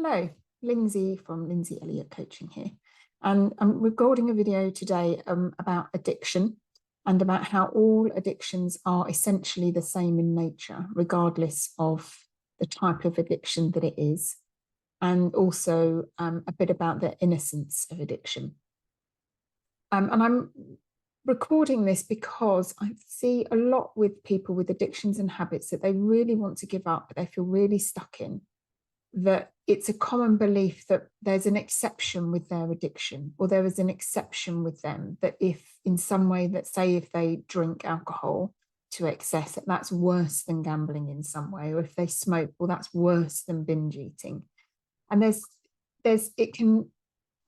Hello, Lindsay from Lindsay Elliott Coaching here. And I'm recording a video today about addiction and about how all addictions are essentially the same in nature, regardless of the type of addiction that it is. And also a bit about the innocence of addiction. And I'm recording this because I see a lot with people with addictions and habits that they really want to give up, but they feel really stuck in. That it's a common belief that there's an exception with their addiction, or there is an exception with them, that if in some way, that say if they drink alcohol to excess, that's worse than gambling in some way, or if they smoke, well, that's worse than binge eating. And it can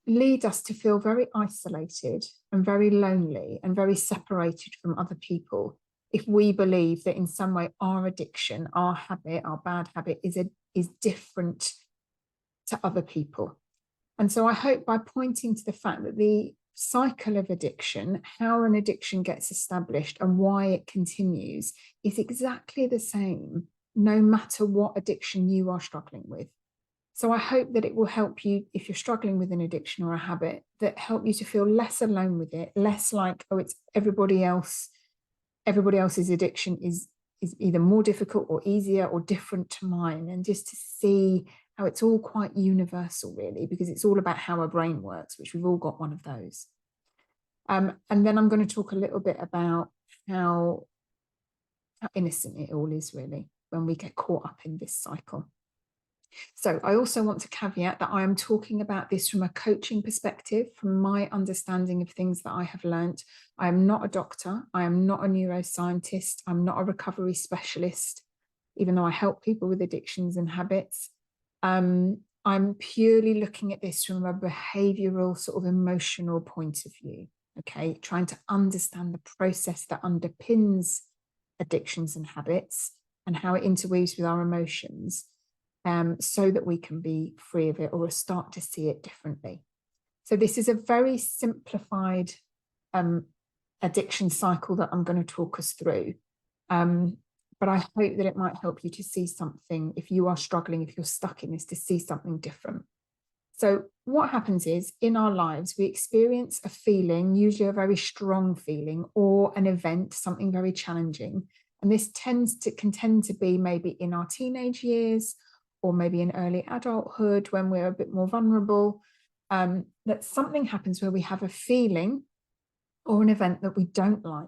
lead us to feel very isolated and very lonely and very separated from other people if we believe that in some way our addiction, our habit, our bad habit is different to other people. And so I hope by pointing to the fact that the cycle of addiction, how an addiction gets established and why it continues, is exactly the same no matter what addiction you are struggling with. So I hope that it will help you, if you're struggling with an addiction or a habit, that help you to feel less alone with it, less like, oh, it's everybody else's addiction is either more difficult or easier or different to mine, and just to see how it's all quite universal, really, because it's all about how our brain works, which we've all got one of those. And then I'm going to talk a little bit about how innocent it all is, really, when we get caught up in this cycle. So I also want to caveat that I am talking about this from a coaching perspective, from my understanding of things that I have learned. I am not a doctor. I am not a neuroscientist. I'm not a recovery specialist, even though I help people with addictions and habits. I'm purely looking at this from a behavioral, sort of emotional point of view, okay? Trying to understand the process that underpins addictions and habits and how it interweaves with our emotions. So that we can be free of it or start to see it differently. So this is a very simplified addiction cycle that I'm going to talk us through. But I hope that it might help you to see something, if you are struggling, if you're stuck in this, to see something different. So what happens is, in our lives, we experience a feeling, usually a very strong feeling, or an event, something very challenging. And this can tend to be maybe in our teenage years, or maybe in early adulthood when we're a bit more vulnerable, that something happens where we have a feeling or an event that we don't like.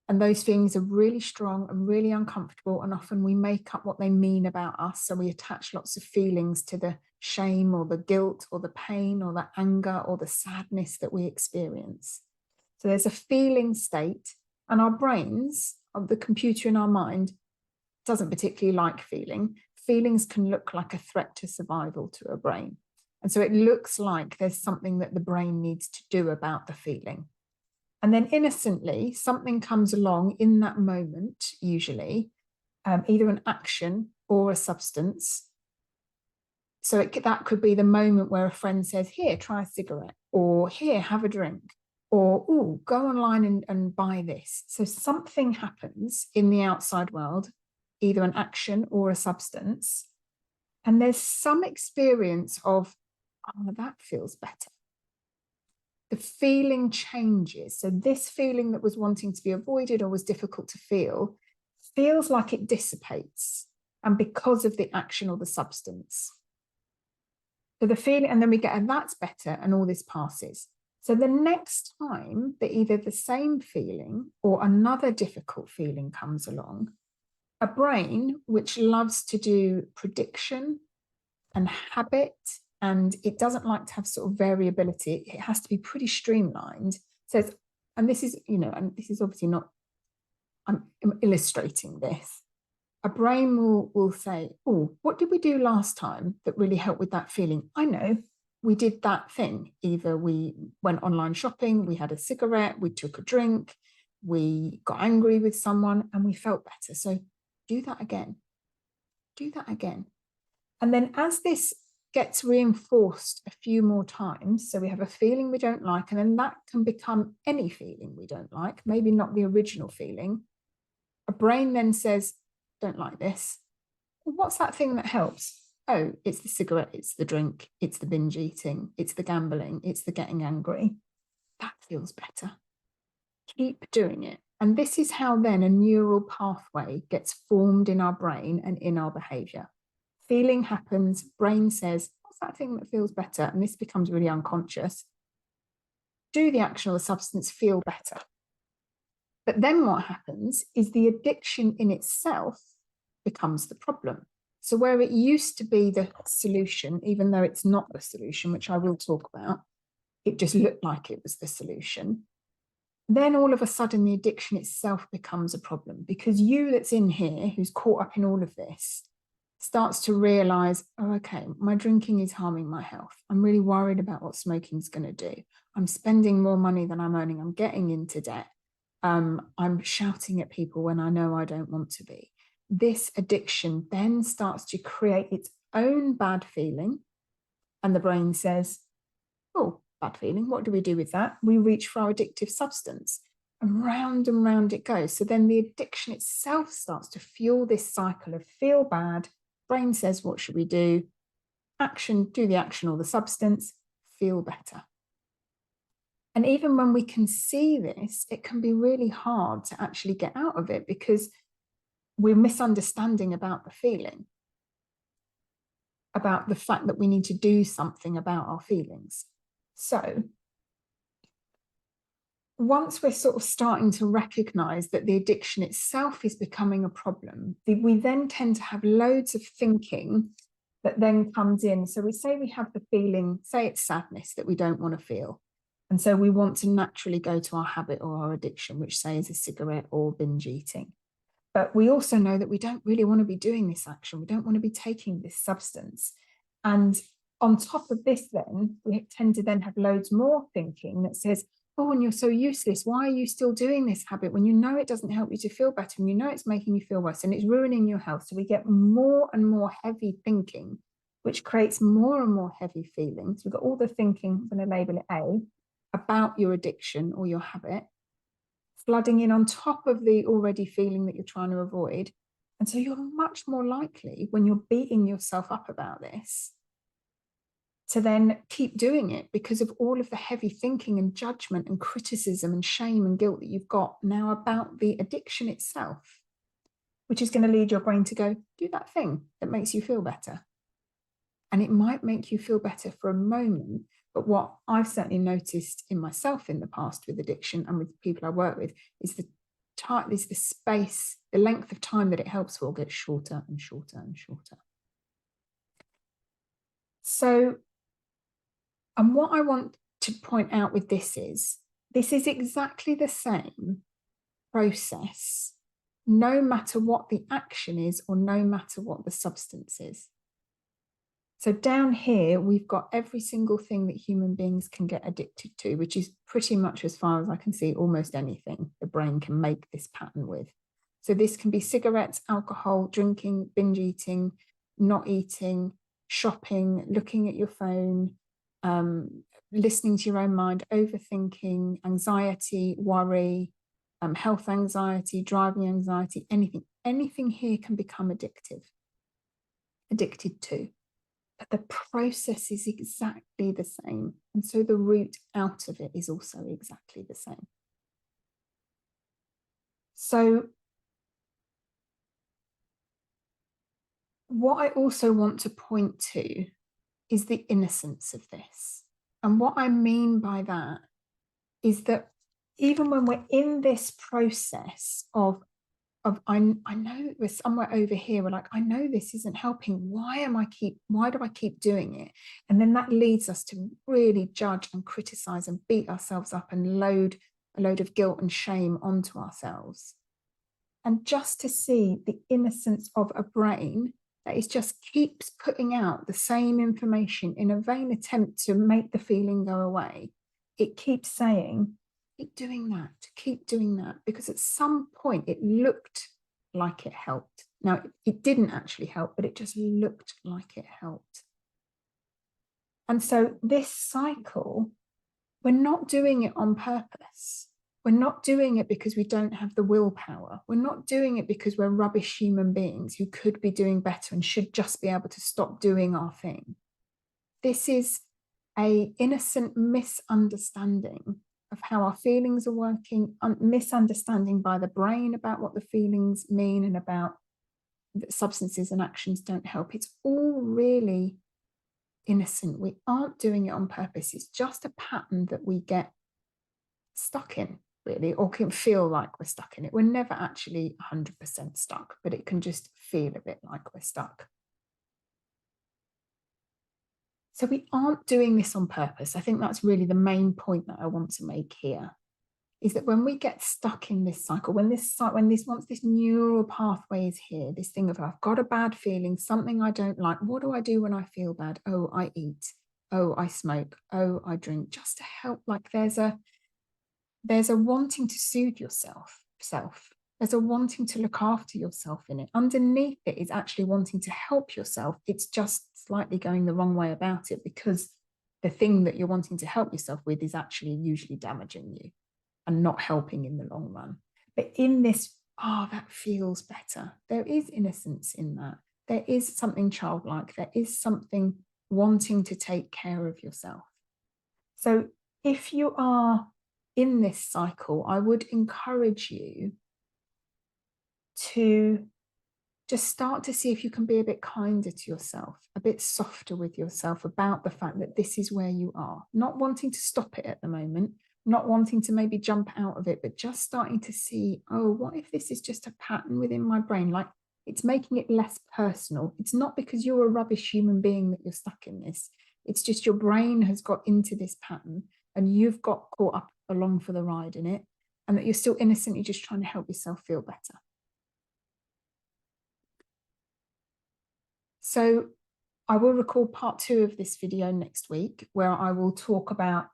And those feelings are really strong and really uncomfortable, and often we make up what they mean about us. So we attach lots of feelings to the shame or the guilt or the pain or the anger or the sadness that we experience. So there's a feeling state, and our brains, of the computer in our mind, doesn't particularly like feeling. Feelings can look like a threat to survival to a brain. And so it looks like there's something that the brain needs to do about the feeling. And then innocently, something comes along in that moment, usually, either an action or a substance. So that could be the moment where a friend says, here, try a cigarette, or here, have a drink, or, oh, go online and buy this. So something happens in the outside world, either an action or a substance, and there's some experience of, oh, that feels better. The feeling changes. So this feeling that was wanting to be avoided or was difficult to feel feels like it dissipates, and because of the action or the substance. So the feeling, and then we get, and that's better, and all this passes. So the next time that either the same feeling or another difficult feeling comes along, a brain which loves to do prediction and habit, and it doesn't like to have sort of variability, it has to be pretty streamlined, says, and this is, and this is obviously not, I'm illustrating this, a brain will say, oh, what did we do last time that really helped with that feeling? I know, we did that thing. Either we went online shopping, we had a cigarette, we took a drink, we got angry with someone, and we felt better. So do that again. Do that again. And then as this gets reinforced a few more times, so we have a feeling we don't like, and then that can become any feeling we don't like, maybe not the original feeling. A brain then says, don't like this. Well, what's that thing that helps? oh, it's the cigarette, it's the drink, it's the binge eating, it's the gambling, it's the getting angry. That feels better. Keep doing it. And this is how then a neural pathway gets formed in our brain and in our behavior. Feeling happens, brain says, what's that thing that feels better? And this becomes really unconscious. Do the action or the substance, feel better. But then what happens is the addiction in itself becomes the problem. So where it used to be the solution, even though it's not the solution, which I will talk about, it just looked like it was the solution. Then all of a sudden the addiction itself becomes a problem, because you that's in here, who's caught up in all of this, starts to realize, oh, okay, my drinking is harming my health. I'm really worried about what smoking is going to do. I'm spending more money than I'm earning. I'm getting into debt. I'm shouting at people when I know I don't want to be. This addiction then starts to create its own bad feeling. And the brain says, oh, bad feeling. What do we do with that? We reach for our addictive substance, and round it goes. So then the addiction itself starts to fuel this cycle of feel bad. Brain says, what should we do? Action, do the action or the substance, feel better. And even when we can see this, it can be really hard to actually get out of it, because we're misunderstanding about the feeling, about the fact that we need to do something about our feelings. So once we're sort of starting to recognize that the addiction itself is becoming a problem, we then tend to have loads of thinking that then comes in. So we say we have the feeling, say it's sadness that we don't want to feel. And so we want to naturally go to our habit or our addiction, which say is a cigarette or binge eating. But we also know that we don't really want to be doing this action. We don't want to be taking this substance. And on top of this, then we tend to then have loads more thinking that says, oh, and you're so useless. Why are you still doing this habit when you know it doesn't help you to feel better, and you know it's making you feel worse and it's ruining your health? So we get more and more heavy thinking, which creates more and more heavy feelings. We've got all the thinking, I'm going to label it A, about your addiction or your habit, flooding in on top of the already feeling that you're trying to avoid. And so you're much more likely, when you're beating yourself up about this, to then keep doing it because of all of the heavy thinking and judgment and criticism and shame and guilt that you've got now about the addiction itself, which is going to lead your brain to go, do that thing that makes you feel better. And it might make you feel better for a moment, but what I've certainly noticed in myself in the past with addiction and with people I work with is the space, the length of time that it helps for gets shorter and shorter and shorter. So, and what I want to point out with this is exactly the same process, no matter what the action is or no matter what the substance is. So down here, we've got every single thing that human beings can get addicted to, which is pretty much, as far as I can see, almost anything the brain can make this pattern with. So this can be cigarettes, alcohol, drinking, binge eating, not eating, shopping, looking at your phone, listening to your own mind, overthinking, anxiety, worry, health anxiety, driving anxiety, anything here can become addicted to. But the process is exactly the same. And so the route out of it is also exactly the same. So what I also want to point to is the innocence of this. And what I mean by that is that even when we're in this process of I know we're somewhere over here, we're like, I know this isn't helping. Why do I keep doing it? And then that leads us to really judge and criticize and beat ourselves up and load a load of guilt and shame onto ourselves. And just to see the innocence of a brain that is just keeps putting out the same information in a vain attempt to make the feeling go away. It keeps saying, keep doing that, because at some point it looked like it helped. Now, it didn't actually help, but it just looked like it helped. And so this cycle, we're not doing it on purpose. we're not doing it because we don't have the willpower. We're not doing it because we're rubbish human beings who could be doing better and should just be able to stop doing our thing. This is an innocent misunderstanding of how our feelings are working, misunderstanding by the brain about what the feelings mean and about that substances and actions don't help. It's all really innocent. We aren't doing it on purpose. It's just a pattern that we get stuck in, really, or can feel like we're stuck in it. We're never actually 100% stuck, but it can just feel a bit like we're stuck. So we aren't doing this on purpose. I think that's really the main point that I want to make here, is that when we get stuck in this cycle, once this neural pathway is here, this thing of, I've got a bad feeling, something I don't like, what do I do when I feel bad? Oh, I eat. Oh, I smoke. Oh, I drink, just to help. Like there's a wanting to soothe yourself. There's a wanting to look after yourself in it. Underneath it is actually wanting to help yourself. It's just slightly going the wrong way about it, because the thing that you're wanting to help yourself with is actually usually damaging you and not helping in the long run. But in this, that feels better, there is innocence in that. There is something childlike. There is something wanting to take care of yourself. So if you are in this cycle, I would encourage you to just start to see if you can be a bit kinder to yourself, a bit softer with yourself about the fact that this is where you are, not wanting to stop it at the moment, not wanting to maybe jump out of it, but just starting to see, oh, what if this is just a pattern within my brain? Like, it's making it less personal. It's not because you're a rubbish human being that you're stuck in this. It's just your brain has got into this pattern and you've got caught up along for the ride in it, and that you're still innocently just trying to help yourself feel better. So I will record part 2 of this video next week, where I will talk about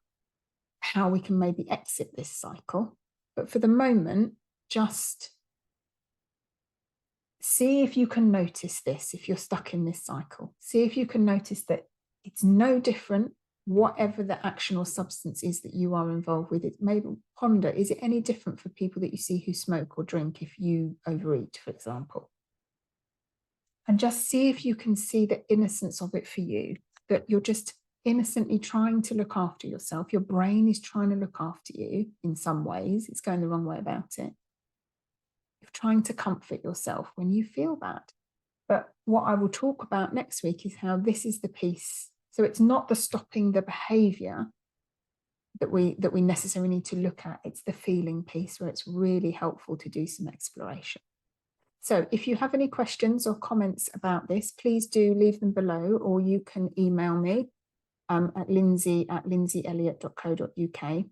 how we can maybe exit this cycle. But for the moment, just see if you can notice this. If you're stuck in this cycle, see if you can notice that it's no different, whatever the action or substance is that you are involved with. It maybe ponder, is it any different for people that you see who smoke or drink if you overeat, for example? And just see if you can see the innocence of it for you, that you're just innocently trying to look after yourself. Your brain is trying to look after you in some ways. It's going the wrong way about it. You're trying to comfort yourself when you feel bad. But what I will talk about next week is how this is the piece. So it's not the stopping the behaviour that we necessarily need to look at. It's the feeling piece where it's really helpful to do some exploration. So if you have any questions or comments about this, please do leave them below, or you can email me at lindsay@lindsayelliott.co.uk.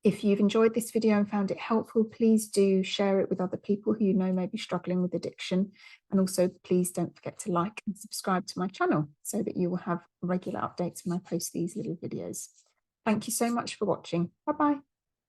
If you've enjoyed this video and found it helpful, please do share it with other people who you know may be struggling with addiction. And also, please don't forget to like and subscribe to my channel so that you will have regular updates when I post these little videos. Thank you so much for watching. Bye-bye.